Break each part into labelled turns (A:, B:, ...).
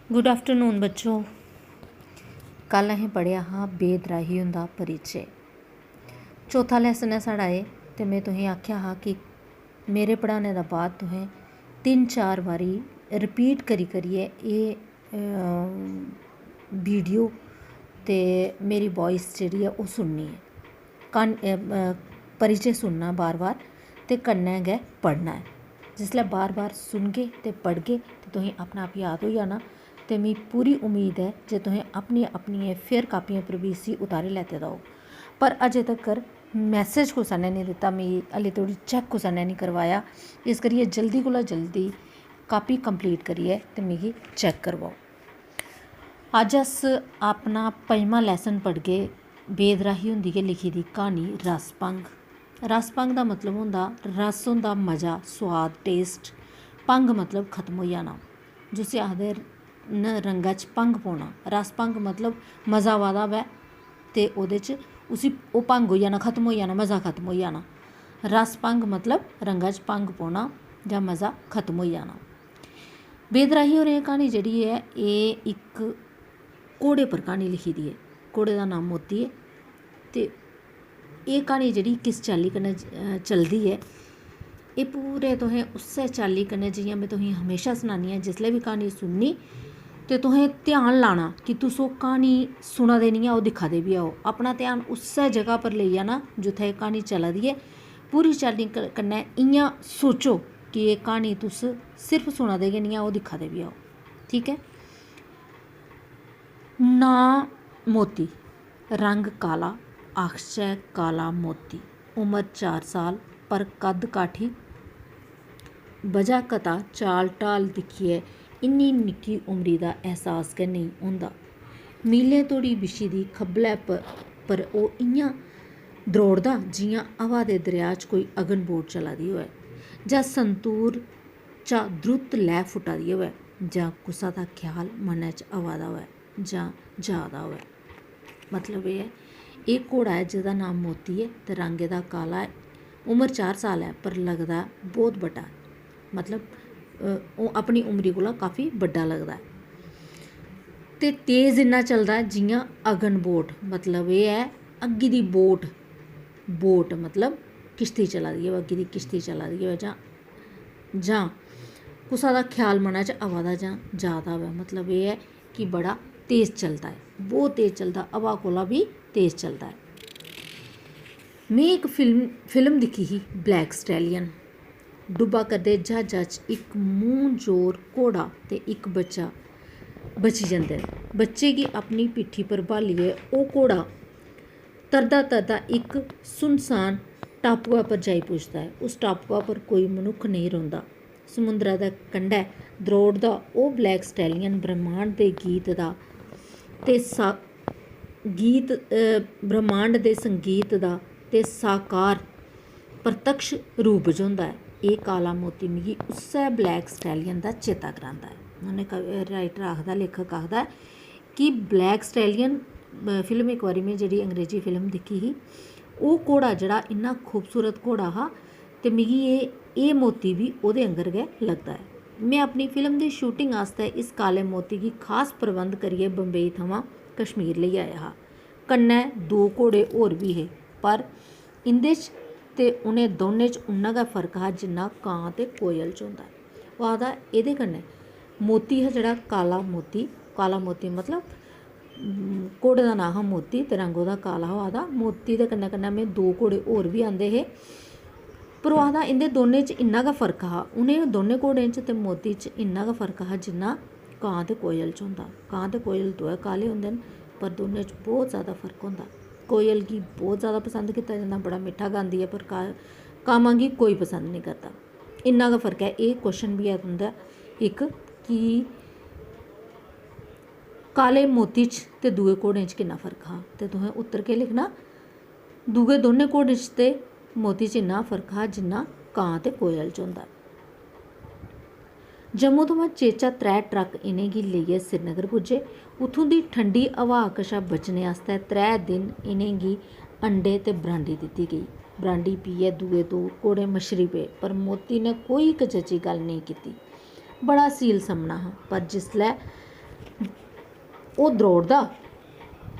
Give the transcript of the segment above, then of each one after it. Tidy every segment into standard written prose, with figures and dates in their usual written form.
A: Good afternoon बच्चों। कल असें पढ़िया हा बेदराही हुंदा परिचय। चौथा लैसन है साढ़ा एह् ते मैं तुसें आखेआ हा कि मेरे पढ़ाने दा बाद तुसें 3-4 बारी रिपीट करियै एह् वीडियो ते मेरी वॉइस जेह्ड़ी है ओह् सुननी है। परिचय सुनना बार बार ते कन्नै गै पढ़ना है। जिसलै बार बार सुनगे ते पढ़गे ते तुसें अपने आप याद होई जाना। ते मिगी पूरी उम्मीद है जे तुसें अपनियें फेयर कापियें पर भी इसी उतारी लैते दा होग, पर अजें तक्कर मैसेज कुसै ने नहीं दित्ता, मिगी हल्ले धोड़ी चैक कुसै ने नहीं करवाया। इस करियै जल्दी कोला जल्दी कापी कंप्लीट करियै ते मिगी चैक करवाओ। अज्ज अस अपना 5वां लैसन पढ़गे। बेदराही हुंदी गै लिखी दी क्हानी रसभंग। रसभंग दा मतलब होंदा रस होंदा मज़ा, स्वाद, टेस्ट। भंग मतलब खत्म होई जाना, जिसी आखदे न रंगा च भंग पौना। रस भंग मतलब मज़ा आवा दा होवै ते ओह्दे च उसी ओह् भंग होई जाना, खत्म होई जाना, मज़ा खत्म होई जाना। रस भंग मतलब रंगा च भंग पौना जां मज़ा खत्म होई जाना। बेदराही होरें क्हानी जेह्ड़ी ऐ एह् इक घोड़े पर क्हानी लिखी दी ऐ। घोड़े दा नाम मोती ऐ ते एह् क्हानी जेह्ड़ी किस चाल्ली कन्नै चलदी ऐ, एह् पूरे तुसें उस्सै चाल्ली कन्नै जि'यां मैं तुसेंगी हमेशा सनानी आं। जिसलै भी क्हानी सुननी ते तुसें ध्यान लाना कि तुस ओह् क्हानी सुना दे निं आओ, दिक्खा दे बी आओ। अपना ध्यान उस्सै जगह पर लेई जाना जित्थै एह् क्हानी चला दी ऐ। पूरी चाल्ली कन्नै इ'यां सोचो कि एह् क्हानी तुस सिर्फ सुना दे गै निं आओ, दिक्खा दे बी आओ। ठीक है। नां मोती, रंग काला, अक्षय काला मोती, उम्र 4 साल, पर कद काठी बजा कता चाल ढाल दिक्खियै इन्नी निक्की उमरी दा एहसास गै नेईं होंदा। मीलें धोड़ी बिछी दी खब्बलै पर ओह् इ'यां द्रौड़दा जि'यां हवा दे दरिया च कोई अगन बोट चला दी होऐ, जां संतूर चा द्रुत लैऽ फुट्टा दी होऐ, जां कुसा दा ख्याल मनै च आवा दा होऐ जां जा दा होऐ। मतलब एह् ऐ एह् घोड़ा ऐ जेह्दा नाम मोती ऐ ते रंग एह्दा काला ऐ। उम्र 4 साल है पर लगदा बहुत बड्डा है। मतलब ओह् अपनी उमरी कोला काफ़ी बड्डा लगदा है ते तेज़ इन्ना चलदा जि'यां अगन बोट। मतलब एह् ऐ अग्गी दी बोट। बोट मतलब किश्ती चला दी होऐ, अग्गी दी किश्ती चला दी होऐ, जां कुसा दा ख्याल मनै च आवा दा जां जा दा होऐ। मतलब एह् ऐ कि बड़ा तेज़ चलदा है, बहुत तेज़ चलदा, हवा कोला भी तेज़ चलदा है। में इक फिल्म दिक्खी ही ब्लैक स्टैलियन। डुब्बा करदे ज्हाजा च इक मूंह जोर घोड़ा ते इक बच्चा बची जंदे न। बच्चे गी अपनी पिट्ठी पर ब्हालियै ओह् घोड़ा तरदा तरदा इक सुनसान टापुआ पर जाई पुजदा है। उस टापुआ पर कोई मनुक्ख नेईं रौंह्दा। समुंदरै दे कंढै द्रौड़दा ओह् ब्लैक स्टैलियन ब्रह्मांड दे गीत दा ते ब्रह्मांड दे संगीत दा ते साकार प्रतक्ष रूप च होंदा है। एह् काला मोती मिगी उस्सै ब्लैक स्टैलियन दा चेता करांदा है। उ'नें राइटर आखदा, लेखक आखदा कि ब्लैक स्टैलियन फिल्म इक बारी में जेह्ड़ी अंग्रेजी फिल्म दिक्खी ही, ओह् घोड़ा जेह्ड़ा इन्ना खूबसूरत घोड़ा हा ते मिगी एह् मोती बी ओह्दे आंगर गै लगदा है। में अपनी फिल्म दी शूटिंग आस्तै इस काले मोती गी खास प्रबंध करियै बम्बई थमां कश्मीर लेई आया हा। कन्नै 2 घोड़े होर बी हे, पर इं'दे च ते उ'नें दौनें च उन्ना गै फर्क हा जिन्ना कां ते कोयल च होंदा है। ओह् आखदा एह्दे कन्नै मोती हा जेह्ड़ा काला मोती मतलब घोड़े दा नांऽ हा मोती ते रंग ओह्दा काला हा। आखदा मोती दे कन्नै कन्नै में 2 घोड़े होर बी आंदे हे, पर ओह् आखदा इं'दे दौनें च इन्ना गै फर्क हा। उ'नें दोनें घोड़ें च ते मोती च इन्ना गै फर्क हा जिन्ना कां ते कोयल च होंदा। कां ते कोयल दोऐ काले होंदे न, पर दोनें च बहुत ज़्यादा फर्क होंदा। कोयल गी बहुत ज़्यादा पसंद कीता जंदा, बड़ा मिट्ठा गांदी है, पर कामां गी कोई पसंद नहीं करदा। इन्ना गै फर्क है। एह् क्वेश्चन बी है तुं'दा इक कि काले मोती च ते दुए घोड़ें च किन्ना फर्क हा, ते तुसें उत्तर केह् लिखना? दुए दोनें घोड़ें च ते मोती च इन्ना फर्क हा जिन्ना कां ते कोयल च होंदा। जम्मू थमां चेचा 3 ट्रक इ'नेंगी लेइयै श्रीनगर पुज्जे। उत्थूं दी ठंडी हवा कशा बचने आस्तै 3 दिन इ'नेंगी अंडे ते ब्रांडी दित्ती गेई। ब्रांडी पियै दुए 2 घोड़े मच्छरी पे, पर मोती ने कोई कचची गल्ल नेईं कीती। बड़ा सील समना हा, पर जिसलै ਉਹ ਦੌੜਦਾ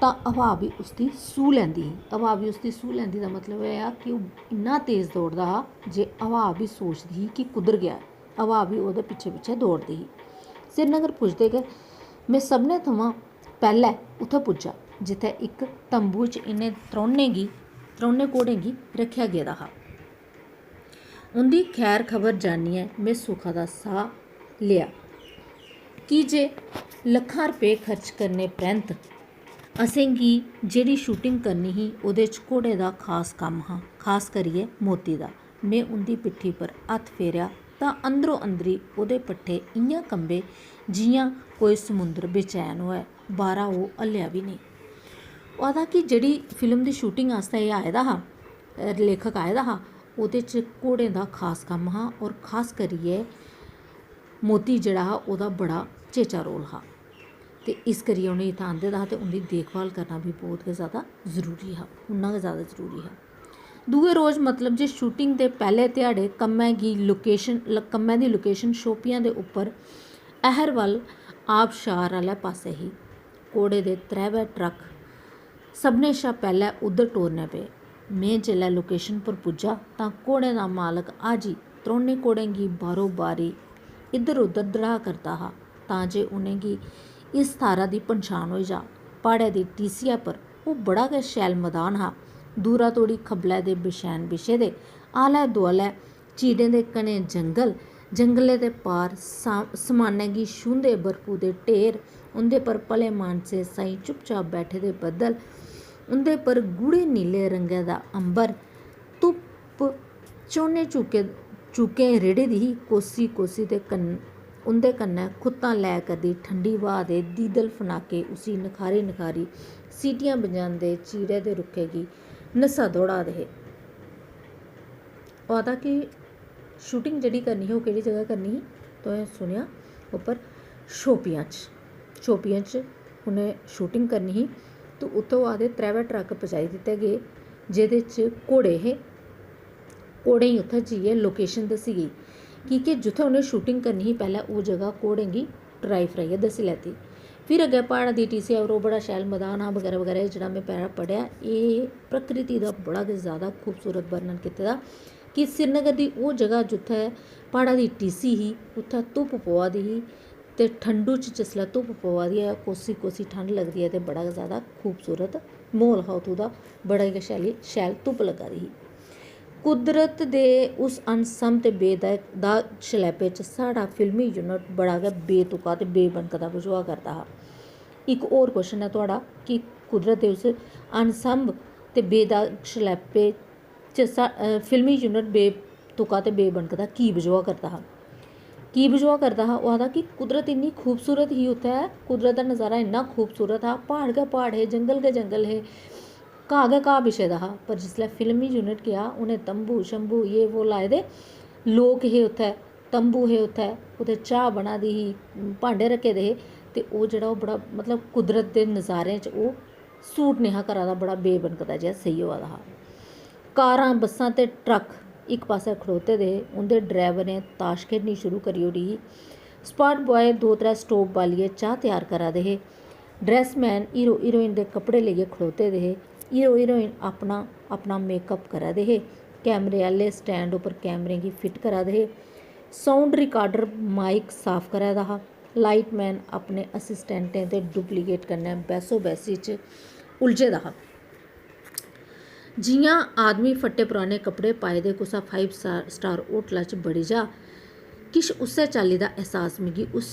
A: ਤਾਂ ਹਵਾ ਵੀ ਉਸਦੀ ਸੂਹ ਲੈਂਦੀ ਸੀ। ਹਵਾ ਵੀ ਉਸਦੀ ਸੂਹ ਲੈਂਦੀ ਦਾ ਮਤਲਬ ਇਹ ਆ ਕਿ ਉਹ ਇੰਨਾ ਤੇਜ਼ ਦੌੜਦਾ ਹਾਂ ਜੇ ਹਵਾ ਵੀ ਸੋਚਦੀ ਸੀ ਕਿ ਕੁਦਰ ਗਿਆ, ਹਵਾ ਵੀ ਉਹਦੇ ਪਿੱਛੇ ਪਿੱਛੇ ਦੌੜਦੀ ਸੀ। श्रीनगर पुजदे गै मैं सभनें थमां पैह्लें उत्थै पुज्जा जित्थै इक तंबू च इ'नें त्रौनें घोड़ें गी रक्खेआ गेदा हा। उं'दी खैर खबर जानियै में सुखा दा साह् लेआ की जे लक्खां रपेऽ खर्च करने परैंत असें गी जेह्ड़ी शूटिंग करनी ही ओह्दे च घोड़े दा खास कम्म हा, खास करियै मोती दा। में उं'दी पिट्ठी पर हत्थ फेरेआ तां अंदरो अंदरी ओह्दे पट्ठे इ'यां कंबे जि'यां कोई समुंदर बेचैन होऐ, बाह्रा ओह् हल्लेआ बी नेईं। ओह् आखदा कि जेह्ड़ी फिल्म दी शूटिंग आस्तै एह् आए दा हा, लेखक आए दा हा, ओह्दे च घोड़ें दा खास कम्म हा और खास करियै मोती जेह्ड़ा हा ओह्दा बड़ा चेचा रोल हा ते इस करियै उ'नें इत्थै आंदे दा हा ते उं'दी देखभाल करना भी बहुत गै ज़्यादा ज़रूरी हा, उन्ना गै ज़्यादा ज़रूरी हा। दूए रोज़ मतलब जे शूटिंग दे पैह्ले ध्याड़े कम्मै दी लोकेशन शोपियां दे उप्पर अहरवल आबशार आह्ले पास्से ही। घोड़े दे त्रैवै ट्रक सभनें शा पैह्लें उद्धर टोरने पे। में जेल्लै लोकेशन पर पुज्जा तां घोड़ें दा मालक हाजी त्रौनें घोड़ें गी बारो बारी इद्धर उद्धर दड़ा करदा हा तां जे उ'नेंगी इस थाह्रा दी पंछान होई जा। प्हाड़े दी टीसिया पर ओह् बड़ा गै शैल मदान हा। दूरा तोड़ी खब्बलै दे बिछैन बिछे दे, आलै दुआलै चीड़ें दे घने जंगलें दे पार समानै गी छूंह्दे बर्फू दे ढेर, उं'दे पर भले मानसे साईं चुपचाप बैठे दे बद्दल, उं'दे पर गूढ़े नीले रंगै दा अंबर, धुप्प चौनें चूकें रेड़े दी ही कोसी कोसी दे उं'दे कन्नै खुत्तां लै करदी ठंडी ब्हा दे दीदल फनाके उसी नखारी नखारी सीटियां बजांदे चीड़े दे रुक्खे गी नस्सा दौड़ा दे हे। ओह् आखदा कि शूटिंग जेह्ड़ी करनी ही ओह् केह्ड़ी जगह करनी ही, तुसें सुनेआ उप्पर शोपियां च उ'नें शूटिंग करनी ही। तो उत्थै ओह् आखदे त्रैवै ट्रक पजाई दित्ते गे जेह्दे च घोड़े हे। घोड़ें गी उत्थै जाइयै लोकेशन दस्सी गेई की के जित्थै उ'नें शूटिंग करनी ही पैह्लें ओह् जगह घोड़ें गी ड्राई फ्राइयै दस्सी लैती। फिर अग्गें प्हाड़ा दी टीसिया पर ओह् बड़ा शैल मदान हा बगैरा बगैरा जेह्ड़ा में पैरा पढ़ेआ। एह् प्रकृति दा बड़ा गै ज़्यादा खूबसूरत वर्णन कीते दा कि श्रीनगर दी ओह् जगह जित्थै प्हाड़ा दी टीसी ही उत्थै धुप्प पोआ दी ही ते ठंडू च जिसलै धुप्प पोआ दी ऐ कोसी कोसी ठंड लगदी ऐ ते बड़ा गै ज़्यादा खूबसूरत म्हौल हा उत्थूं दा, बड़ा गै शैल धुप्प लग्गा दी ही। कुदरत दे उस अनसम ते बेदाग शलैपे च साढ़ा फिल्मी यूनिट बड़ा गै बेतुका ते बेबनकदा बझोआ करदा हा। इक होर क्वेश्चन है थुआढ़ा कि कुदरत दे उस अनसम ते बेदाग शलैपे च फिल्मी यूनिट बेतुका ते बेबनकदा की बझोआ करदा हा। की बझोआ करदा हा, ओह् आखदा कि कुदरत इन्नी खूबसूरत ही उत्थै, कुदरत दा नज़ारा इन्ना खूबसूरत हा, प्हाड़ गै प्हाड़ हे, जंगल गै जंगल हे, घाह् गै घाह् बिछे दा हा। पर जिसलै फिल्मी यूनिट गेआ उ'नें तंबू शंबू ये वो लाए दे, लोक हे उत्थै, तंबू हे उत्थै, कुतै चाह् बना दी ही, भांडे रक्खे दे हे ते ओह् जेह्ड़ा ओह् बड़ा मतलब कुदरत दे नज़ारें च ओह् सूट नेहा करा दा, बड़ा बेबनकदा जेहा सेही होआ दा हा। कारां बस्सां ते ट्रक इक पास्सै खड़ोते दे हे, उं'दे ड्राइवरें ताश खेढनी शुरू करी ओड़ी ही। स्पाट बॉय 2-3 स्टोव बालियै चाह् त्यार करा दे हे। ड्रैसमैन हीरो हीरोइन दे कपड़े लेइयै खड़ोते दे हे। हीरो हीरोइन अपना मेकअप करा दे हे। कैमरे आह्ले स्टैंड उप्पर कैमरे गी फिट करा दे हे। साउंड रिकार्डर माइक साफ करा दा हा। लाइटमैन अपने असिस्टेंटें ते डुप्लीकेट कन्नै बैह्सो बैह्सी च उलझे दा हा। जि'यां आदमी फट्टे पराने कपड़े पाए दे कुसै 5 स्टार होटला च बड़ी जा, किश उस्सै चाल्ली दा एहसास मिगी उस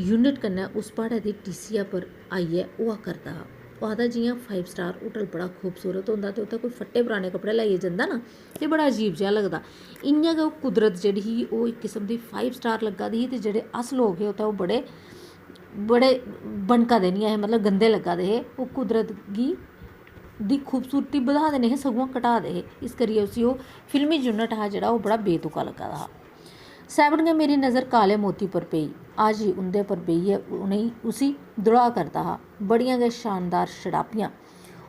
A: यूनिट कन्नै उस प्हाड़ै दी टीसिया पर आइयै होआ करदा हा। ओह् आखदा जि'यां 5 स्टार होटल बड़ा खूबसूरत होंदा ते उत्थै कोई फट्टे पराने कपड़े लाइयै जंदा ना ते बड़ा अजीब जेहा लगदा। इ'यां गै ओह् कुदरत जेह्ड़ी ही ओह् इक किस्म दी 5 स्टार लग्गा दी ही ते जेह्ड़े अस लोक हे उत्थै ओह् बड़े बनका दे निं हे, मतलब गंदे लग्गा दे हे। ओह् कुदरत दी खूबसूरती बधा दे नेईं हे सगुआं घटा दे हे। इस करियै उसी ओह् फिल्मी यूनिट हा जेह्ड़ा ओह् बड़ा बेतुका लग्गा दा हा। सैबन गै मेरी नज़र काले मोती पर पेई। हाजी उं'दे पर बेहियै उसी दुड़ा करदा हा। बड़ियां गै शानदार शड़ापियां।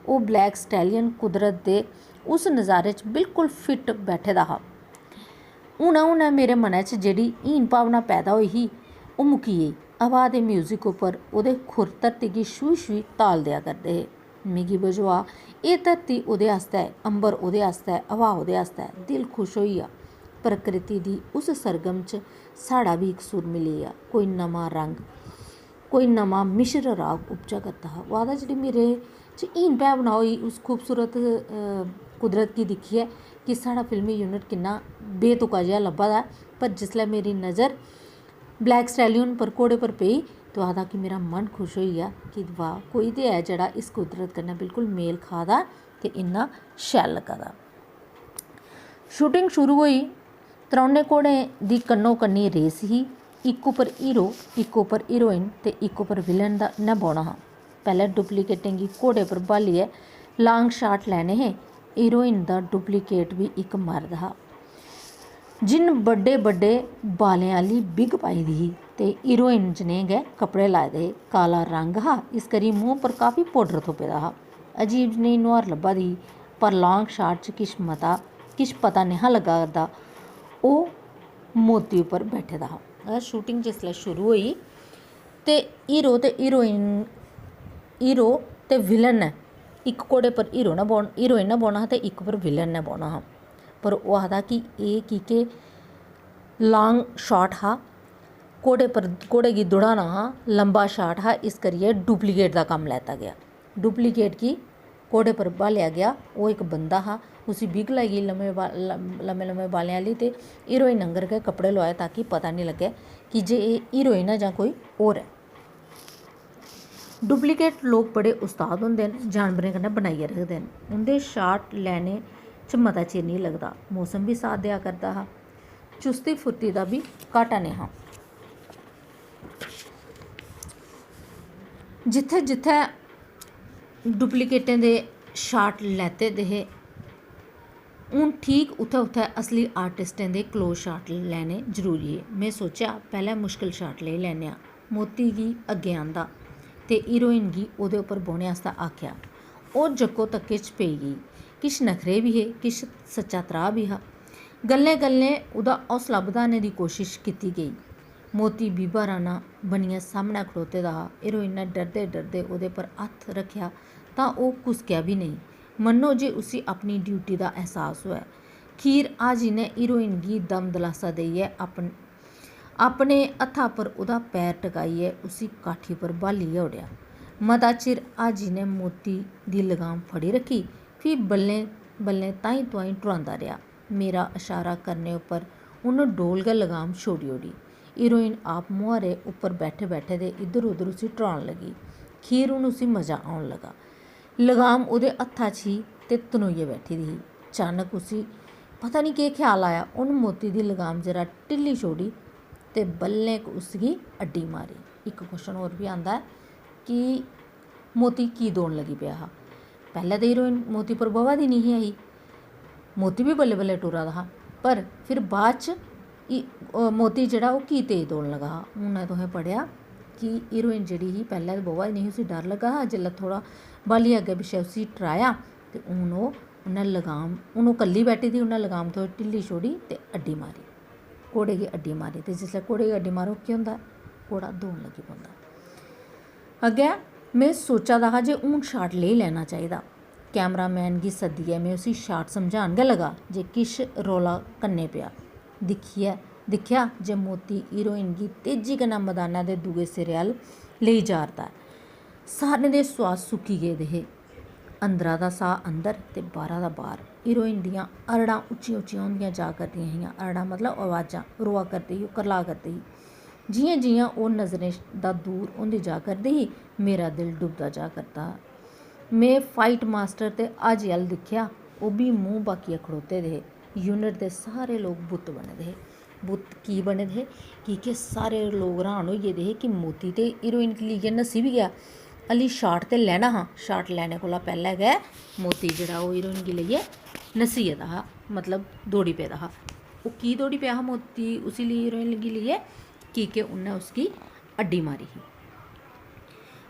A: ओह् ब्लैक स्टैलियन कुदरत दे उस नज़ारे च बिल्कुल फिट बैठे दा हा। हुनै मेरे मनै च जेह्ड़ी हीन भावना पैदा होई ही ओह् मुक्की गेई। हवा दे म्यूजिक उप्पर ओह्दे खुर धरती गी छूही छूही ताल देआ करदे हे। मिगी बझोआ एह् धरती ओह्दे आस्तै, अंबर ओह्दे आस्तै, हवा ओह्दे आस्तै। दिल खुश होई गेआ। प्रकृति दी उस सरगम च साढ़ा भी इक सुर मिली गेआ। कोई नमां रंग, कोई नमां मिश्र राग उपजा करदा हा। ओह् आखदा जेह्ड़ी मेरे च हीन भावना होई उस खूबसूरत कुदरत गी दिक्खियै कि साढ़ा फिल्मी यूनिट किन्ना बेतुका जेहा लब्भा दा ऐ, पर जिसलै मेरी नज़र ब्लैक स्टैलियन पर घोड़े पर पेई तो आखदा कि मेरा मन खुश होई गेआ कि वाह, कोई ते है जेह्ड़ा इस कुदरत कन्नै बिल्कुल मेल खा दा ते इन्ना शैल लग्गा दा। शूटिंग शुरू होई। त्रौनें घोड़ें दी कन्नो कन्नी रेस ही। इक उप्पर हीरो, इक उप्पर हीरोइन ते इक उप्पर विलन ने बौह्ना हा। पैह्लें डुप्लीकेटें गी घोड़े पर ब्हालियै लांग शाट लैने हे। हीरोइन दा डुप्लीकेट भी इक मर्द हा जिन्न बड्डे बड्डे बालें आह्ली बिग पाई दी ही ते हीरोइन जनेह् गै कपड़े लाए दे हे। काला रंग हा, इस करी मूंह पर काफी पौडर थोपे दा हा। अजीब जनेही नुहार लब्भा दी ही, पर लांग शाट च किश पता नेहा लग्गा करदा ओह् मोती उप्पर बैठे दा हा। शूटिंग जिसलै शुरू होई ते हीरो ते विलन ने इक घोड़े पर हीरोइन ने बौह्ना हा ते इक पर विलन ने बौह्ना हा। पर ओह् आखदा कि एह् की के लांग शाट हा, घोड़े गी दौड़ाना हा, लंबा शाट हा, इस करियै डुप्लीकेट दा कम्म लैता गेआ। डुप्लीकेट गी घोड़े पर ब्हालेआ गेआ। ओह् इक बंदा हा, उसी बिग लाई गेई लम्मे बालें आह्ली ते हीरोइन आंगर गै कपड़े लोआए ताकि पता निं लग्गे कि जे एह् हीरोइन ऐ जां कोई होर ऐ। डुप्लीकेट लोग बड़े उस्ताद होंदे न, जानवरें कन्नै बनाइयै रखदे न। उं'दे शाट लैने च मता चिर निं लगदा। मौसम भी साथ देआ करदा हा, चुस्ती फुर्ती दा बी घाटा नेईं हा। जित्थै जित्थै डुप्लीकेटें दे शाट लैते दे हे, हून ठीक उत्थै उत्थै असली आर्टिस्टें दे क्लोज शाट लैने जरूरी हे। में सोचेआ पैह्लें मुश्कल शाट लेई लैन्ने आं। मोती गी अग्गें आंदा ते हीरोइन गी ओह्दे उप्पर बौह्ने आस्तै आखेआ। ओह् जक्को तक्के च पेई गेई। किश नखरे बी हे, किश सच्चा त्राह् बी हा। गल्लें गल्लें ओह्दा हौसला बधाने दी कोशिश कीती गेई। मोती बीबा राना बनियै सामनै खड़ोते दा हा। हीरोइन ने डरदे डरदे ओह्दे पर हत्थ रक्खेआ तां ओह् कुसकेआ बी नेईं, मन्नो जे उसी अपनी ड्यूटी दा एहसास होऐ। खीर हाजी ने हीरोइन गी दम दलासा देइयै अपने हत्था पर ओह्दा पैर टकाइयै उसी काठी पर ब्हालियै ओड़ेआ। मता चिर हाजी ने मोती दी लगाम फड़ी रक्खी, फ्ही बल्लें बल्लें ताईं तुआईं टुरांदा रेहा। मेरा इशारा करने उप्पर उन्न डोल गै लगाम छोड़ी ओड़ी। हीरोइन आप मुहारे उप्पर बैठे बैठे दे इद्धर उद्धर उसी टुरान लगी। खीर हून उसी मजा औन लगा। लगाम ओह्दे हत्था च ही ते तनोइयै बैठी दी ही। अचानक उसी पता निं केह् ख्याल आया। उन्न मोती दी लगाम जरा ढिल्ली छोड़ी ते बल्लें उसगी अड्डी मारी। इक क्वेश्चन होर बी आंदा ऐ कि मोती की दौड़न लगी पेआ हा। पैह्लें ते हीरोइन मोती पर बवा दी निं ही आई, मोती बी बल्लें बल्लें टुरा दा हा, पर फिर बाद च मोती जेह्ड़ा ओह् की तेज दौड़न लगा हा। हून तुसें पढ़ेआ कि हीरोइन जेह्ड़ी ही पैह्लें ते बवा दी निं ही, उसी डर लग्गा हा। जेल्लै थोह्ड़ा ब्हालियै अग्गें पिच्छें उसी टराया ते हून ओह् कल्ली बैठी दी, उन्नै लगाम थोह्ड़ी ढिल्ली छोड़ी ते अड्डी मारी, घोड़े गी अड्डी मारी। ते जिसलै घोड़े गी अड्डी मारो केह् होंदा, घोड़ा दौड़न लगी पौंदा। अग्गें में सोचा दा हा जे हून शाट लेई लैना चाहिदा। कैमरामैन गी सद्दियै में उसी शाट समझान गै लगा जे किश रौला कन्नै पेआ। दिक्खेआ जे मोती हीरोइन गी तेजी कन्नै मदानै दे दूए सिरे अ'ल्ल लेई जा'रदा ऐ। सारें दे सुआस सुक्की गेदे हे, अंदरा दा साह् अंदर ते बाह्रा दा बाह्र। हीरोइन दियां अरड़ां उच्चियां उच्चियां होंदियां जा करदियां हियां। अरड़ां मतलब अवाजां, रोआ करदी ही, करला करदी ही। जि'यां जि'यां ओह् नज़रें दा दूर होंदी जा करदी ही, मेरा दिल डुबदा जा करदा हा। में फाइट मास्टर ते हाजी अ'ल्ल दिक्खेआ, ओह् बी मूंह बाकियै खड़ोते दे हे। यूनिट दे सारे लोग बुत्त बने दे हे। बुत्त की बने दे हे की के सारे लोग र्हान होई गेदे हे कि मोती ते हीरोइन गी लेइयै नस्सी बी गेआ। हल्ली शाट ते लैना हा, शाट लैने कोला पैह्लें गै मोती जेह्ड़ा ओह् हीरोइन गी लेइयै नस्सी गेदा हा, मतलब दौड़ी पेदा हा। ओह् की दौड़ी पेआ हा मोती उसी हीरोइन गी लेइयै, की के उन्नै उसगी अड्डी मारी ही।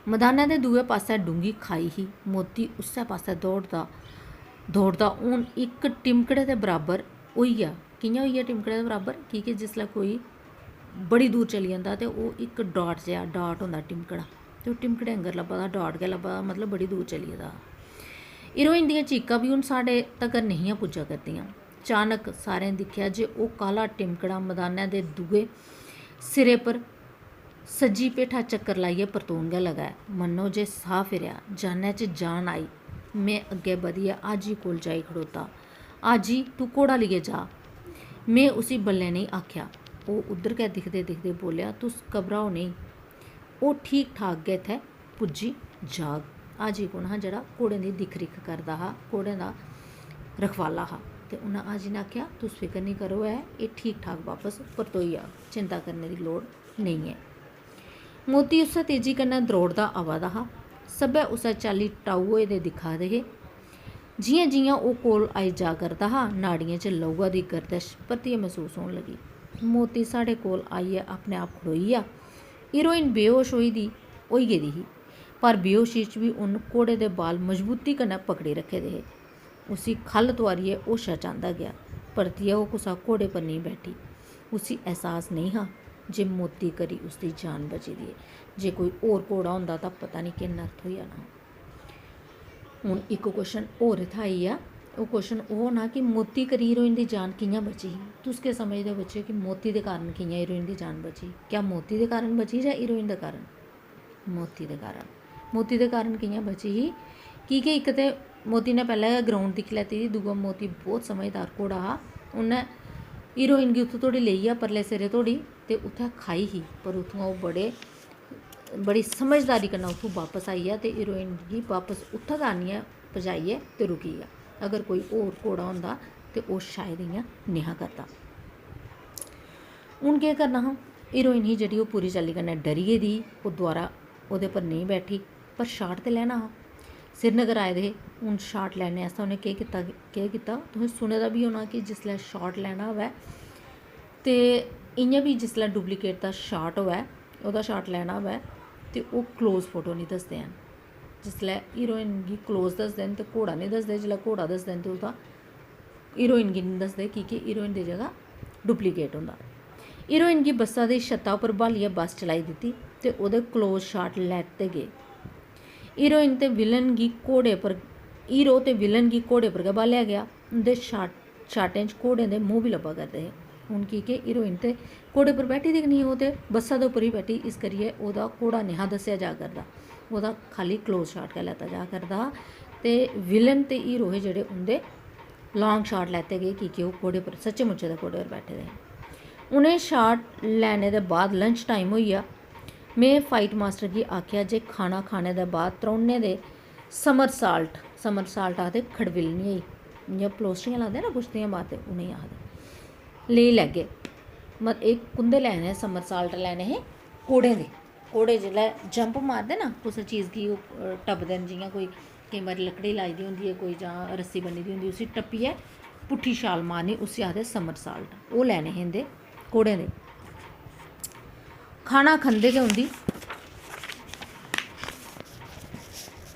A: मदानै दे दूए पास्सै डूंगी खाई ही। मोती उस्सै पास्सै दौड़दा हून इक टिमकड़े दे बराबर होई गेआ। कि'यां होई गेआ टिमकड़े दे बराबर? की के जिसलै कोई बड़ी दूर चली जंदा ते ओह् इक डाट जेहा डाट होंदा टिमकड़ा, ते ओह् टिमकड़े आंगर लब्भा दा, डाट गै लब्भा दा, मतलब बड़ी दूर चली गेदा। हीरोइन दियां चीकां भी हून साढ़े तगर नहीं पुज्जा करदियां। अचानक सारें दिक्खेआ जे ओह् काला टिमकड़ा मदानै दे दुए सिरे पर सज्जी पेठा चक्कर लाइयै परतून गै लगा ऐ। मन्नो जे साह् फिरेआ, जानै च जान आई। में अग्गें बधियै हाजी कोल जाई खड़ोता। हाजी तू घोड़ा लेइयै जा। में उसी बल्लें नेईं आखेआ। ओह् उद्धर गै दिखदे दिखदे बोलेआ, तुस घबराओ नेईं, ओह् ठीक ठाक गै इत्थै पुज्जी जाग। हाजी कु'न हा? जेह्ड़ा घोड़ें दी दिक्ख रिक्ख करदा हा, घोड़ें दा रखवाला हा। ते उन्नै हाजी ने आखेआ, तुस फिकर निं करो, एह् ठीक ठाक बापस परतोई जाग, चिंता करने दी लोड़ नेईं ऐ। मोती उस्सै तेजी कन्नै दरौड़दा आवा दा हा। सब्भै उस्सै चाल्ली टाऊ होए दे दिक्खा दे हे। जि'यां जि'यां ओह् कोल आई जा करदा हा, नाड़ियें च लहूआ दी गर्दश परतियै मसूस होन लगी। मोती साढ़े कोल आइयै अपने आप खड़ोई गेआ। हीरोइन बेहोश होई गेदी ही, पर बेहोशी च बी उन्न घोड़े दे बाल मजबूती कन्नै पकड़ी रक्खे दे हे। उसी ख'ल्ल तोआरियै होशा च आंदा गेआ। परतियै ओह् कुसै घोड़े पर नेईं बैठी। उसी एहसास नेईं हा जे मोती करी उसदी जान बची दी ऐ। जे कोई होर घोड़ा होंदा तां पता नहीं केह् नर्थ होई जाना। हून इक क्वेश्चन होर इत्थै आई गेआ। ओह् क्वेश्चन ओह् होना कि मोती करी हीरोइन दी जान कि'यां बची ही? तुस केह् समझदे हो बच्चे कि मोती दे कारण कि'यां हीरोइन दी जान बची? क्या मोती दे कारण बची जां हीरोइन दे कारण? मोती दे कारण। मोती दे कारण कि'यां बची ही? की के इक ते मोती ने पैह्लें गै ग्राउंड दिक्खी लैती दी, दूआ मोती बहुत समझदार घोड़ा हा। उन्नै हीरोइन गी उत्थूं धोड़ी लेई गेआ, परले सिरे धोड़ी, ते उत्थै खाई ही, पर उत्थुआं ओह् बड़ी समझदारी कन्नै उत्थूं बापस आई गेआ ते हीरोइन गी बापस उत्थै गै आह्नियै पजाइयै ते रुकी गेआ। अगर कोई होर घोड़ा होंदा ते ओह् शायद इ'यां नेहा करदा। हून केह् करना हा? हीरोइन ही जेह्ड़ी ओह् पूरी चाल्ली कन्नै डरी गेदी ही, ओह् दोबारा ओह्दे पर नेईं बैठी, पर शाट ते लैना हा। श्रीनगर आए दे हे, हून शाट लैने आस्तै उ'नें केह् कीता? तुसें सुने दा बी होना कि जिसलै शाट लैना होऐ ते इ'यां बी जिसलै डुप्लीकेट दा शाट होऐ, ओह्दा शाट लैना होऐ ते ओह् क्लोज फोटो निं दसदे हैन। जिसलै हीरोइन गी क्लोज दसदे न ते घोड़ा निं दसदे, जिसलै घोड़ा दसदे न ते ओह्दा हीरोइन गी निं दसदे, की के हीरोइन दी जगह डुप्लीकेट होंदा। हीरोइन गी बस्सा दी छत्ता उप्पर ब्हालियै बस चलाई दित्ती ते ओह्दे क्लोज शाट लैते गे। हीरो ते विलन गी घोड़े पर गै ब्हालेआ गेआ। उं'दे शाटें च घोड़ें दे मूंह् बी लब्भा करदे हे। हून की के हीरोइन ते घोड़े पर बैठी दी निं, ओह् ते बस्सा दे उप्पर ही बैठी, इस करियै ओह्दा घोड़ा नेहा दस्सेआ जा करदा, ओह्दा खाली क्लोज शाट गै लैता जा करदा हा। ते विलन ते हीरो हे जेह्ड़े, उं'दे लांग शाट लैते गे, की के ओह् घोड़े पर सच्चे मुच्चे दे घोड़े पर बैठे दे हे। उ'नें शाट लैने दे बाद लंच टाइम होई गेआ। में फाइट मास्टर गी आखेआ जे खाना खाने दे बाद त्रौने दे समरसाल्ट आखदे खड़बिलनी, इ'यां पलोस्टियां लांदे ना कुश्तियां मारदे, उ'नेंगी आखदे, लेई लैगे। मतलब एह् कुंदे लैने? समरसाल्ट लैने हे घोड़ें दे। घोड़े जेल्लै जंप मारदे ना कुसै चीज़ गी, ओह् टप्पदे न, जियां कोई केईं बारी लकड़ी लाई दी होंदी ऐ कोई, जां रस्सी बनी दी होंदी, उसी टप्पियै पुट्ठी छाल मारनी, उसी आखदे समरसाल्ट। ओह् लैने हे इं'दे घोड़ें दे। खाना खंदे गै उं'दी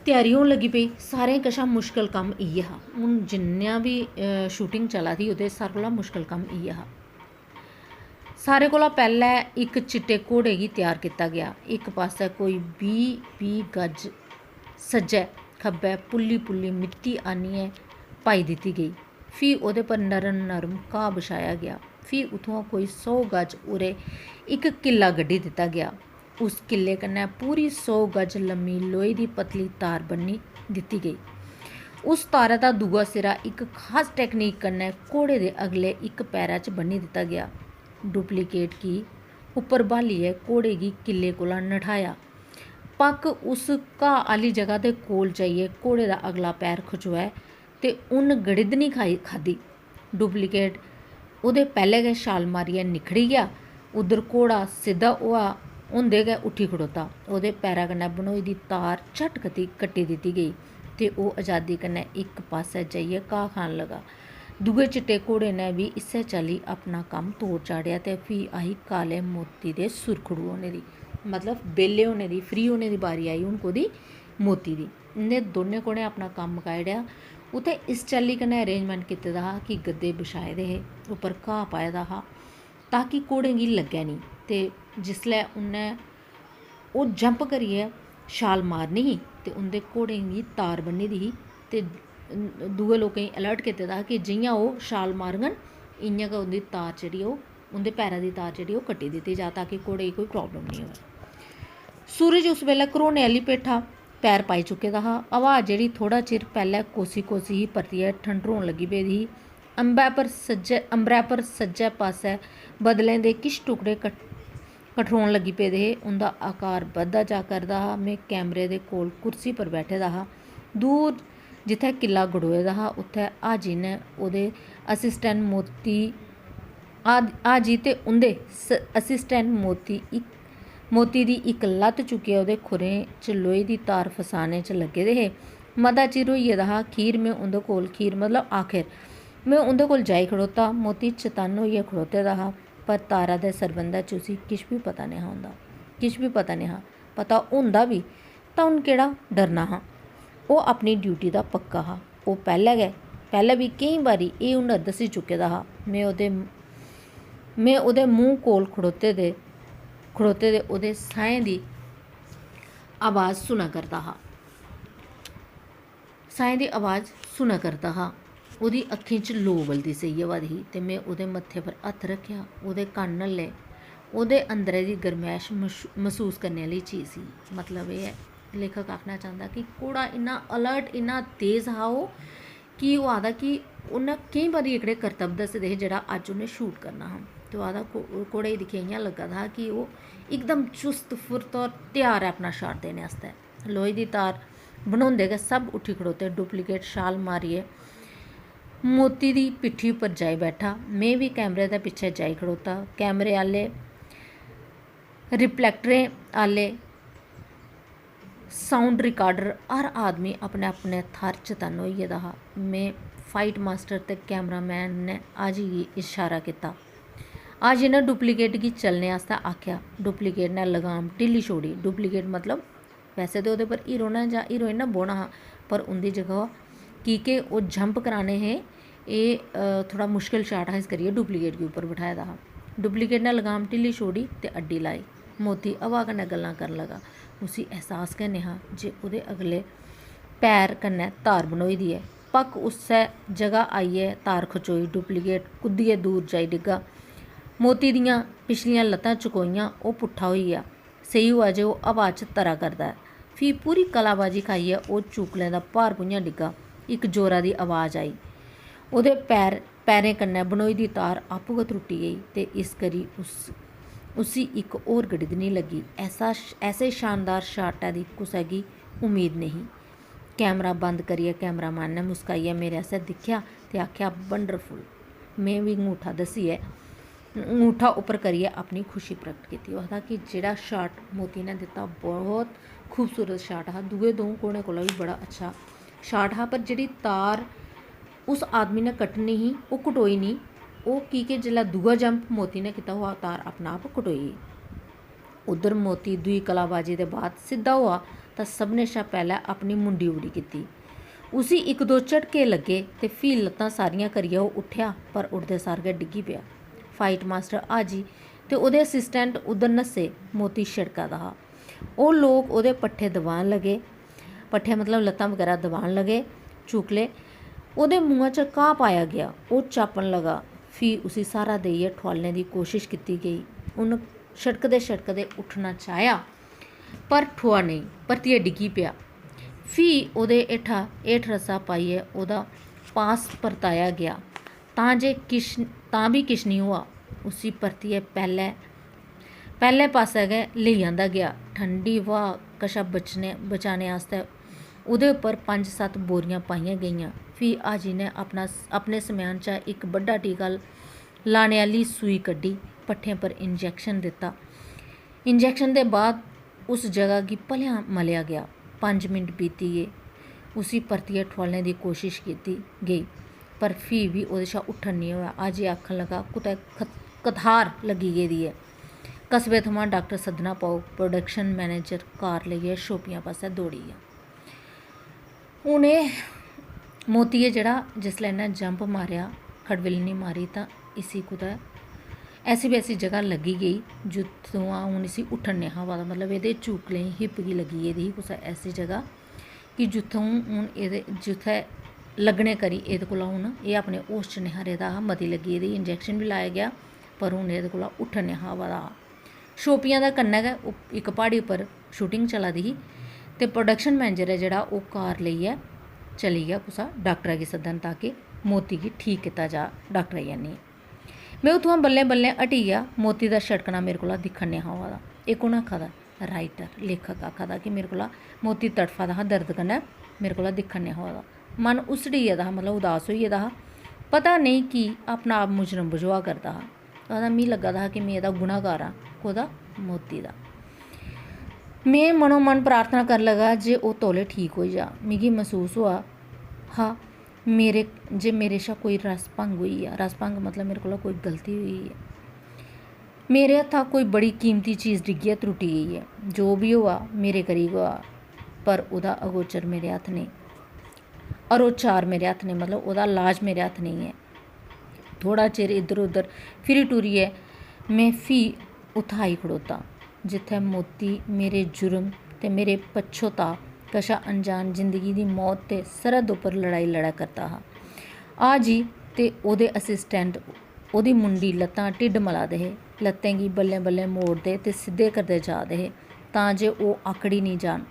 A: त्यारी होन लगी पेई। सारें कशा मुश्कल कम्म इ'यै हा। हून जिन्नियां बी शूटिंग चला दी, ओह्दे सारें कोला मुश्कल कम्म इ'यै हा। सारें कोला पैह्लें इक चिट्टे घोड़े गी त्यार कीता गेआ। इक पास्सै कोई 20 गज सज्जै खब्बै पुल्ली पुल्ली मिट्टी आह्नियै पाई दित्ती गेई। फ्ही ओह्दे पर नरम घाऽ बछाया गेआ। फ्ही उत्थुआं कोई 100 गज उरे इक किल्ला गड्ढी दित्ता गेआ। उस किल्ले कन्नै पूरी 100 गज लम्मी लोहे दी पतली तार बन्नी दित्ती गेई। उस तारै दा दूआ सिरा इक खास टैक्नीक कन्नै घोड़े दे अगले इक पैरै च बन्नी दित्ता गेआ। डुप्लीकेट गी उप्पर ब्हालियै घोड़े गी किल्ले कोला नठाया। पक्क उस घाऽ आह्ली जगह दे कोल जाइयै घोड़े दा अगला पैर खचोऐ ते उन्न गड़िदनी खाद्धी। डुप्लीकेट ओह्दे पैह्लें गै छाल मारियै निखड़ी गेआ। उद्धर घोड़ा सिद्धा होंदे गै उट्ठी खड़ोता। ओह्दे पैरा कन्नै बनोई दी तार झट कट्टी दित्ती गेई ते ओह् अजादी कन्नै इक पास्सै जाइयै घाऽ खान लगा। दुए चिट्टे घोड़े ने बी इस्सै चाल्ली अपना कम्म तोड़ चाढ़ेआ ते फ्ही आई काले मोती दे सुरखड़ू होने दी, मतलब बेल्ले होने दी, फ्री होने दी बारी आई हून कोह्दी? मोती दी। इं'दे दौनें घोड़ें अपना कम्म मकाई ओड़ेआ। उत्थै इस चाल्ली कन्नै अरेंजमैंट कीते दा हा कि गद्दे बिछाए दे हे, उप्पर घाऽ पाए दा हा ताकि घोड़ें गी लग्गै निं। ते जिसलै उन्नै ओह् जंप करियै छाल मारनी ही ते उं'दे घोड़ें गी तार बन्नी दी ही ते दूए लोकें गी अलर्ट कीते दा हा कि जि'यां ओह् छाल मारङन इ'यां गै उं'दी तार जेह्ड़ी ओह् उं'दे पैरा दी तार जेह्ड़ी ओह् कट्टी दित्ती जा ताकि घोड़े गी कोई प्रॉब्लम निं होऐ। सूरज उस बेल्लै घरोने आह्ली भेठा पैर पाई चुके दा हा। हवा जेह्ड़ी थोड़ा चिर पैह्लें कोसी कोसी ही परतियै ठंडरोन लगी पेदी ही। अंबरै पर सज्जै पास्सै बदलें दे किश टुकड़े कठरोन लगी पेदे हे। उं'दा आकार बधदा जा करदा हा। में कैमरे दे कोल कुर्सी पर बैठे दा हा। दूर जित्थै किला गड़ोए दा हा उत्थै हाजी ने ओह्दे असिस्टेंट हाजी ते उं'दे असिस्टेंट मोती दी इक लत्त चुक्कियै ओह्दे खुरें च लोहे दी तार फसाने च लग्गे दे हे। मता चिर होई गेदा हा। खीर मतलब आखिर में उं'दे कोल जाई खड़ोता। मोती चतन्न होइयै खड़ोते दा हा पर तारा दे सरबंधै च उसी किश बी पता नेहा होंदा। पता होंदा बी तां हून केह्ड़ा डरना हा। ओह् अपनी ड्यूटी दा पक्का हा। ओह् पैह्लें बी केईं बारी एह् हुनर दस्सी चुके दा हा। में ओह्दे मूंह कोल खड़ोते दे ओह्दे साहें दी आवाज़ सुना करदा हा। ओह्दी अक्खीं च लो बलदी सेही होआ दी ही ते में ओह्दे मत्थे पर हत्थ रक्खेआ। ओह्दे कन्न हल्ले। ओह्दे अंदरै दी गरमैश मसूस करने आह्ली चीज़ ही। मतलब एह् ऐ लेखक आखना चांह्दा कि घोड़ा इन्ना अलर्ट इन्ना तेज़ हा ओह् कि ओह् आखदा कि उन्नै केईं बारी एह्कड़े करतब दस्से दे हे जेह्ड़ा अज्ज उन्नै शूट करना हा। ते ओह् आखदा घोड़े गी दिक्खियै इ'यां लग्गा दा हा कि ओह् एकदम चुस्त फुर्त और त्यार ऐ अपना शाट देने आस्तै। लोहे दी तार बनोंदे गै सब उट्ठी खड़ोते। डुप्लीकेट छाल मारियै मोती दी पिट्ठी उप्पर जाई बैठा। में बी कैमरे दे पिच्छे जाई खड़ोता। कैमरे आह्ले रिफ्लैक्टरें आह्ले साउंड रिकार्डर हर आदमी अपने अपने थाह्र चतन्न होई गेदा हा। में फाइट मास्टर ते कैमरामैन ने हाजी गी इशारा कीता। हाजी ने डुप्लीकेट गी चलने आस्तै आखेआ। डुप्लीकेट ने लगाम ढिल्ली छोड़ी। डुप्लीकेट मतलब वैसे ते ओह्दे पर हीरो ने जां हीरोइन ने बौह्ना हा पर उं'दी जगह की के ओह् जंप कराने हे एह् थोड़ा मुश्किल शाट हा इस करियै डुप्लीकेट गी उप्पर बठाए दा हा। डुप्लीकेट ने लगाम ढिल्ली छोड़ी ते अड्डी लाई। मोती हवा कन्नै गल्लां करन लगा। उसी एहसास गै नेहा जे ओह्दे अगले पैर कन्नै तार बनोई दी ऐ। पक्क उस्सै जगह आइयै तार खचोई। डुप्लीकेट कुद्दियै दूर जाई डिग्गा। मोती दियां पिछलियां लत्तां चकोइयां। ओह् पुट्ठा होई गेआ। सेही होआ जे ओह् हवा च तरा करदा ऐ। फ्ही पूरी कलाबाजी खाइयै ओह् चूकलें दा भार भुञां डिग्गा। इक जोरा दी आवाज़ आई। ओह्दे पैरें कन्नै बनोई दी तार आपूं गै त्रुट्टी गेई ते इस करी उसी इक होर गड़िदनी लग्गी। ऐसे शानदार शाटै दी कुसै गी उम्मीद नेही। कैमरा बंद करियै कैमरामैन ने मुस्काइयै मेरे आस्सै दिक्खेआ ते आखेआ वंडरफुल। में बी ङूठा उप्पर करियै अपनी खुशी प्रगट कीती। ओह् आखदा कि जेह्ड़ा शाट मोती ने दित्ता बहुत खूबसूरत शाट हा। दूए द'ऊं घोड़ें कोला बी बड़ा अच्छा शाट हा पर जेह्ड़ी तार उस आदमी ने कट्टनी ही ओह् कटोई निं। ओह् की के जेल्लै दूआ जंप मोती ने कीता ओह् तार अपना आप कटोई गेई। उद्धर मोती दूई कलाबाजी दे बाद सिद्धा होआ तां सभनें शा पैह्लें अपनी मुंडी उड़ी कीती। उसी इक दो झटके लग्गे ते फ्ही लत्तां सारियां करियै ओह् उट्ठेआ पर उठदे सार गै डिग्गी पेआ। फाइट मास्टर हाजी ते ओह्दे असिस्टेंट उद्धर नस्से। मोती छिड़का दा हा। ओह् लोक ओह्दे पट्ठे दबान लगे। पट्ठे मतलब लत्तां बगैरा दबान लगे। चूकले ओह्दे मुहां च घाऽ पाया गेआ। ओह् चापन लगा। फ्ही उसी स्हारा देइयै ठुआलने दी कोशिश कीती गेई। उन्न छड़कदे उट्ठना चाहेआ पर ठोआ नेईं परतियै डिग्गी पेआ। फ्ही ओह्दे हेठ रस्सा पाइयै ओह्दा पास परताया गेआ तां बी किश निं होआ। उसी परतियै पैह्ले पास्सै गै लेई आंदा गेआ। ठंडी ब्हा कशा बचाने आस्तै ओह्दे उप्पर 5-7 बोरियां पाइयां गेइयां। फ्ही हाजी ने अपने सम्यान चा इक बड्डा टीका लाने आह्ली सूई कड्ढी। पट्ठें पर इंजैक्शन दित्ता। इंजैक्शन दे बाद उस जगह गी भलेआं मलेआ गेआ। 5 मिंट बीती गे। उसी परतियै ठुआलने दी कोशिश कीती गेई पर फ्ही बी ओह्दे शा उट्ठन निं होआ। हाजी आखन लगा कुतै कथार लग्गी गेदी ऐ। कस्बे थमां डाक्टर सद्दना पौग। प्रोडक्शन मैनेजर कार लेइयै शोपियां पास्सै दौड़ी गेआ। हून एह् मोतिये जेह्ड़ा जिसलै इन्नै जंप मारेआ खड़बिलनी मारी तां इसी कुतै ऐसी वैसी जगह लगी गई जित्थों हूँ इसी उट्ठन नहीं हा दा, मतलब ये चूकलें हिप गी लगी गेदी ही कुसै ऐसी जगह कि जित्थों हूँ ये जित्थै लगने करी ये कोला हूँ ये अपने होश च नहीं रेह्दा हा, मती लगी गेदी, इंजैक्शन भी लाया गया पर हूँ ये कोला उट्ठन नहीं हा दा। शोपियां दा कन्नै गै इक प्हाड़ी उप्पर शूटिंग चला दी ही ते प्रोडक्शन मैनेजर है जेह्ड़ा ओह् कार लेइयै चली गया कुसै डॉक्टरै गी सद्दन ताकि मोती गी ठीक कीता जा डॉक्टर आई आनियै। में उत्थुआं बल्लें बल्लें हटी गया, मोती दा छड़कना मेरे कोला दिक्खन नहीं हा होआ दा। एह् कु'न आखा दा? राइटर लेखक आखा दा कि मेरे कोला मोती तड़फा दा हा दर्द कन्नै, मेरे कोला दिक्खन नहीं होआ दा। मन उसड़ी गेदा हा, मतलब उदास होई गेदा हा, पता नहीं कि अपना आप मुजरम बजोआ करदा हा। आखदा मिगी लग्गा दा हा कि में एह्दा गुनाहगार आं, कोह्दा? मोती दा। में मनो मन प्रार्थना कर लगा जे ओह् तौले ठीक होई जा। मिगी महसूस होआ हा मेरे शा कोई रस भंग होई गेआ। रस भंग मतलब मेरे कोला कोई गलती होई है, मेरे हत्था कोई बड़ी कीमती चीज़ डिग्गियै त्रुट्टी गेई है। जो भी होआ मेरे करी होआ, पर ओह्दा अगोचर मेरे हत्थ नहीं, अरोचार मेरे हत्थ नहीं, मतलब ओह्दा लाज मेरे हत्थ नहीं है। थोड़ा चिर इधर उधर फिरी टुरियै में फ्ही उत्थै आई खड़ोता जित्थै मोती मेरे जुर्म ते मेरे पच्छोताऽ कशा अनजान जिंदगी दी मौत ते सरहद उप्पर लड़ाई लड़ा करदा हा। आ जी ते ओह्दे असिस्टेंट ओह्दी मुंडी लत्तां ढिड्ड मला दे हे, लत्तें गी बल्लें बल्लें मोड़दे ते सिद्धे करदे जा दे हे तां जे ओह् आकड़ी निं जान।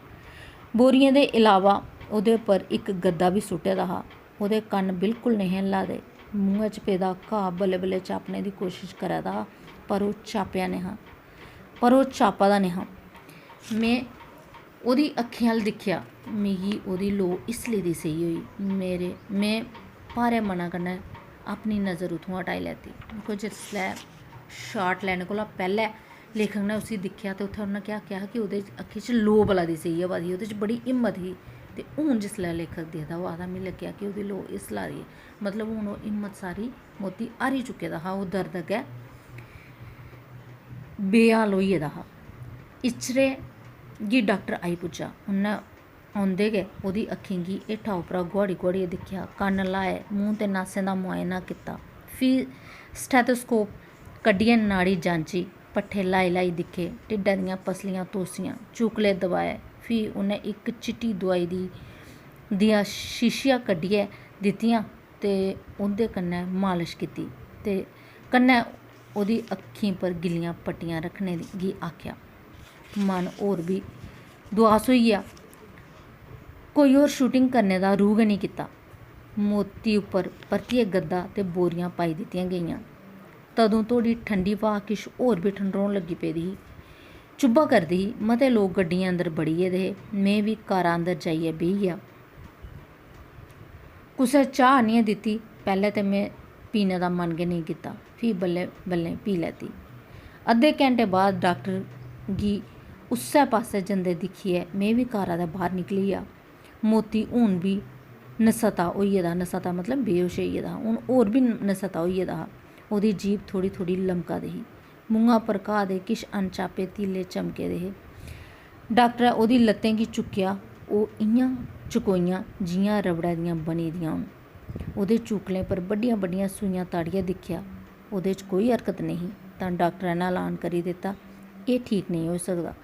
A: बोरियें दे इलावा ओह्दे उप्पर इक गद्दा बी सुट्टे दा हा। ओह्दे कन्न बिल्कुल नेईं हिल्ला दे, मुहैं च पेदा घाऽ बल्लें बल्लें चापने दी कोशिश करा दा हा, पर ओह् चापा दा नेईं हा। में ओह्दी अक्खीं अ'ल्ल दिक्खेआ, मिगी ओह्दी लोऽ इसलै दी सेही होई। में भारे मना कन्नै अपनी नज़र उत्थुआं हटाई लैती। दिक्खो जिसलै शाट लैने कोला पैह्लें लेखक ने उसी दिक्खेआ ते उत्थै उन्नै केह् आखेआ हा कि ओह्दे अक्खी च लोऽ बला दी सेही होआ दी ही, ओह्दे च बड़ी हिम्मत ही। ते हून जिसलै लेखक दिखदा ओह् आखदा मिगी लग्गेआ कि ओह्दी लोऽ इसला दी है, मतलब हून ओह् हिम्मत सारी मोती हारी चुके दा हा, ओह् दर्द अग्गै बेहाल होई गेदा हा। इचरे गी डॉक्टर आई पुज्जा। उन्नै औंदे गै ओह्दी अक्खीं गी हेठा उप्परा गुआड़ी गुआड़ियै दिक्खेआ, कन्न लाए, मूंह ते नासें दा मुआयना कीता, फ्ही स्टैथोस्कोप कड्ढियै नाड़ी जांची, पट्ठे ल्हाई ल्हाई दिक्खे, ढिड्डा दियां पसलियां तोसियां, चूकले दबाए, फ्ही उन्नै इक चिट्टी दोआई दियां शीशियां कड्ढियै दित्तियां ते ओह्दे कन्नै मालश कीती ते कन्नै ओह्दी अक्खीं पर गिल्लियां पट्टियां रक्खने गी आखेआ। मन होर बी दुआस होई गेआ, कोई होर शूटिंग करने दा रूह गै निं कीता। मोती उप्पर परतियै गद्दा ते बोरियां पाई दित्तियां गेइयां। तदूं धोड़ी ठंडी ब्हा किश होर बी ठंडरोन लगी पेदी ही, चुब्भा करदी ही। मते लोक गड्डियें अंदर बड़ी गेदे हे, में बी कारा अंदर जाइयै बेही गेआ। कुसै चाह् आह्नियै दित्ती, पैह्लें ते में पीने दा मन गै नेईं कीता, फ्ही बल्लें बल्लें पी लैती। अद्धे घैंटे बाद डॉक्टर गी उस्सै पास्सै जंदे दिक्खियै में बी कारा दे बाह्र निकली गेआ। मोती हून बी नसता होई गेदा, नसता मतलब बेहोश होई गेदा हा, हून होर बी नसता होई गेदा हा। ओह्दी जीभ थोह्ड़ी थोह्ड़ी लमका दी ही, मुहां पर घाऽ दे किश अनचापे तीले चमके दे हे। डॉक्टरै ओह्दी लत्तें गी चुक्केआ, ओह् इ'यां चकोइयां जि'यां रबड़ै दियां बनी दियां होन। ओह्दे चूकलें पर बड्डियां बड्डियां सूइयां ताड़ियै दिक्खेआ, ओह्दे च कोई हरकत नहीं ही। तां डॉक्टरै ने ऐलान करी दित्ता, एह् ठीक नेईं होई सकदा।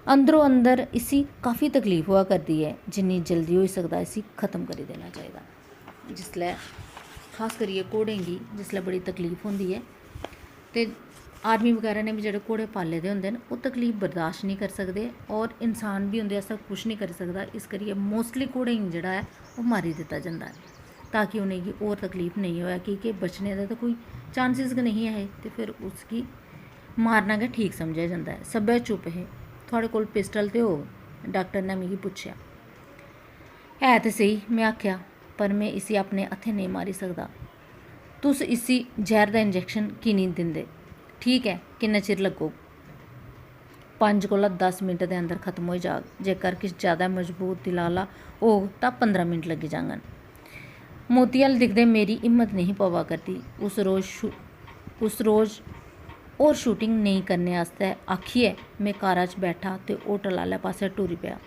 A: अंदरो अंदर इसी काफ़ी तकलीफ होआ करदी है, जिन्नी जल्दी होई सकदा इसी ख़त्म करी देना चाहिदा। जिसलै खास करियै घोड़ें गी जिसलै बड़ी तकलीफ होंदी ऐ ते आर्मी बगैरा ने बी जेह्ड़े घोड़े पाले दे होंदे न ओह् तकलीफ बर्दाश्त नहीं करी सकदे, और इंसान बी उं'दे आस्तै कुछ नहीं करी सकदा। इस करियै मोस्टली घोड़ें गी जेह्ड़ा ऐ ओह् मारी दित्ता जंदा ऐ ताकि उ'नेंगी होर तकलीफ नेईं होऐ, कि बचने दे ते कोई चांसिस गै नहीं है, ते फिर उसगी मारना गै ठीक समझेआ जंदा ऐ। सब्भै चुप हे। थुआढ़े कोल पिस्टल ते होग? डॉक्टर ने मिगी पुच्छेआ। है ते सेही, में आखेआ, पर में इसी अपने हत्थें नेईं मारी सकदा। तुस इसी जहर दा इंजैक्शन की निं दिंदे? ठीक ऐ, किन्ना चिर लग्गोग? 5 कोला 10 मिंट दे अंदर खत्म होई जाग, जेकर किश ज़्यादा मजबूत दिला आह्ला होग तां 15 मिंट लग्गी जाङन। मोती अ'ल्ल दिखदे मेरी हिम्मत नहीं पवा करदी। उस रोज़ होर शूटिंग नेईं करने आस्तै आखियै में कारा च बैठा ते होटल आह्ले पास्सै टुरी पेआ।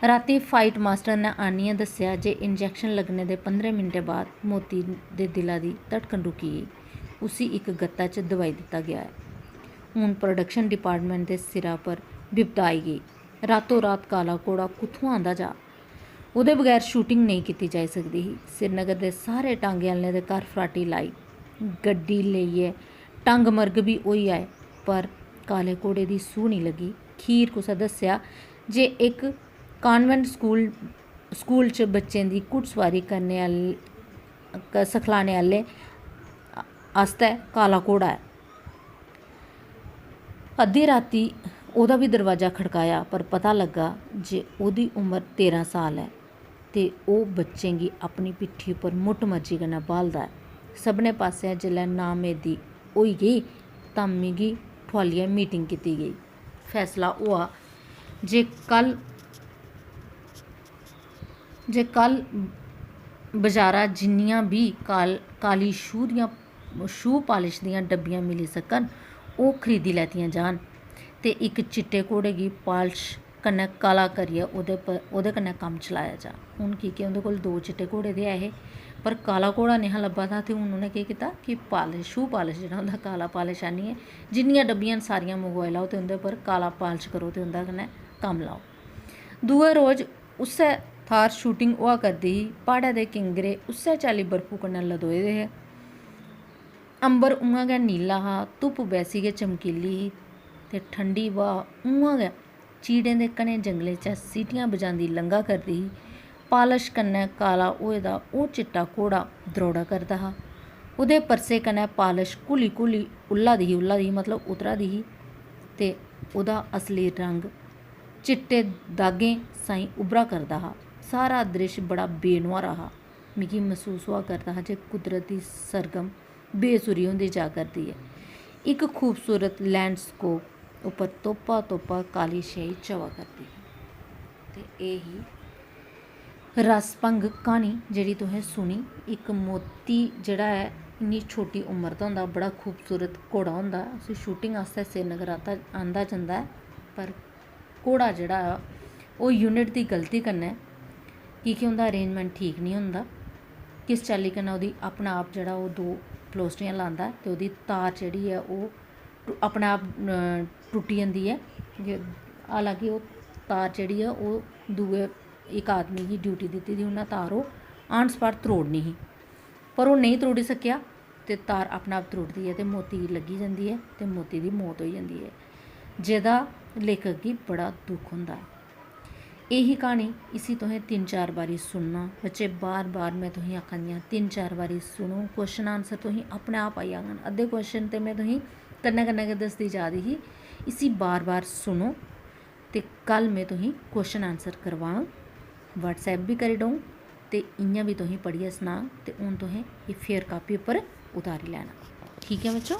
A: रातीं फाइट मास्टर ने आनियै दस्सेआ जे इंजैक्शन लग्गने दे 15 मिंटें बाद मोती दे दिला दी धड़कन रुकी गेई। उसी एक गत्ता च दबाई दिता गया है। हूँ प्रोडक्शन डिपार्टमेंट के सिरा पर विपदा आई गई। रातों रात काला घोड़ा कुत्थों आंदा जा, उहदे बगैर शूटिंग नहीं की जा सकती ही। श्रीनगर के सारे टांगे आह्लें दे घर फराटी लाई, गड्डी लेइयै टंग मर्ग भी होई आए, पर काले घोड़े की सूह नहीं लगी। खीर कुसै दस्सेआ जे एक कॉन्वेंट स्कूल च बच्चें दी घुड़सवारी करने सखलाने आह्ले आस्तै काला घोड़ा है। अद्धी राती ओह्दा भी दरवाज़ा खड़काया, पर पता लगा जे ओह्दी उम्र 13 साल है ते ओह् बच्चें गी अपनी पिट्ठी पर मुट्ट मर्जी कन्नै बालदा है। सभनें पास्सेआ जेल्लै नामेदी होई गेई तां मिगी ठुआलियै मीटिंग कीती गई। फैसला हुआ जे कल बजारा जिन्नियां भी काली शू पालिश दियां डब्बियां मिली सकन ओह् खरीदी लैतियां जान ते एक चिट्टे घोड़े गी पालिश कन्नै काला करियै ओह्दे कन्नै कम्म चलाया जा। हूँ की उं'दे कोल 2 चिट्टे घोड़े ते ऐ हे, पर काला घोड़ा नहीं लब्भा था, तो हूँ उ'नें केह् कीता कि शू पालिश जेह्ड़ा होंदा काला पालिश आह्नियै जिन्नियां डब्बियां न सारियां मंगवाई लैओ ते उं'दे पर काला पालिश करो ते उं'दे कन्नै कम्म लाओ। दूए रोज़ उस्सै थाह्र शूटिंग होआ करदी ही। प्हाड़ै दे किंगरे उस्सै चाल्ली बर्फू कन्नै लदोए दे हे। अंबर उ'आं गै नीला हा, धुप्प वैसी गै चमकीली ही ते ठंडी ब्हा उ'आं गै चीड़ें दे घने जंगलें चा सीटियां बजांदी लंघा करदी ही। पालश कन्नै काला होए दा ओह् चिट्टा घोड़ा द्रौड़ा करदा हा। ओह्दे परसे कन्नै पालश घुली घुली उल्ला दी ही मतलब उतरा दी ही ते ओह्दा असली रंग चिट्टे दागें साहीं उभरा करदा हा। सारा दृश्य बड़ा बेनुहारा हा। मिगी महसूस होआ करदा हा जे कुदरत दी सरगम बेसुरी होंदी जा करदी है। एक खूबसूरत लैंडस्केप उप्पर तोपा तोपा काली शाही चवा करदी ही। ते एह् ही रसभंग क्हानी जेह्ड़ी तुसें सुनी। इक मोती जेह्ड़ा है इन्नी छोटी उम्र दा होंदा, बड़ा खूबसूरत घोड़ा होंदा, उसी शूटिंग आस्तै श्रीनगर आंदा जंदा है, पर घोड़ा जेह्ड़ा ओह् यूनिट दी गलती कन्नै कि उं'दा अरेंजमेंट ठीक नहीं होंदा, किस चाल्ली कन्नै ओह्दी अपना आप जेह्ड़ा ओह् 2 पलोस्टियां लांदा ते ओह्दी तार जेह्ड़ी ऐ ओह् अपने आप टुट्टी जंदी है। हालांकि ओह् तार जेह्ड़ी ऐ ओह् दूए इक आदमी गी ड्यूटी दित्ती दी उन्नै तार ओह् ऑन स्पॉट त्रोड़नी ही, पर ओह् नेईं त्रोड़ी सकेआ ते तार अपने आप त्रुटदी है ते मोती गी लग्गी जंदी है ते मोती दी मौत होई जंदी है, जेह्दा लेखक गी बड़ा दुख होंदा है। यही क्हानी इसी तुसें 3-4 बारी सुनना। बच्चे बार बार मैं तुसें आखा दी आं 3-4 बारी सुनो, क्वेश्चन आंसर तुसें अपने आप आई जाङन। अद्धे क्वेश्चन ते मैं तुसें कन्नै कन्नै गै दसदी जा दी ही। इसी बार बार सुनो ते कल मैं तुसें क्वेश्चन आंसर करवाङ, व्हाट्सएप भी करी डूङ ते इ'यां भी तुसें पढ़ियै सनाङ ते हून तुसें एह् फेयर कापी उप्पर उतारी लैना। ठीक है बच्चों।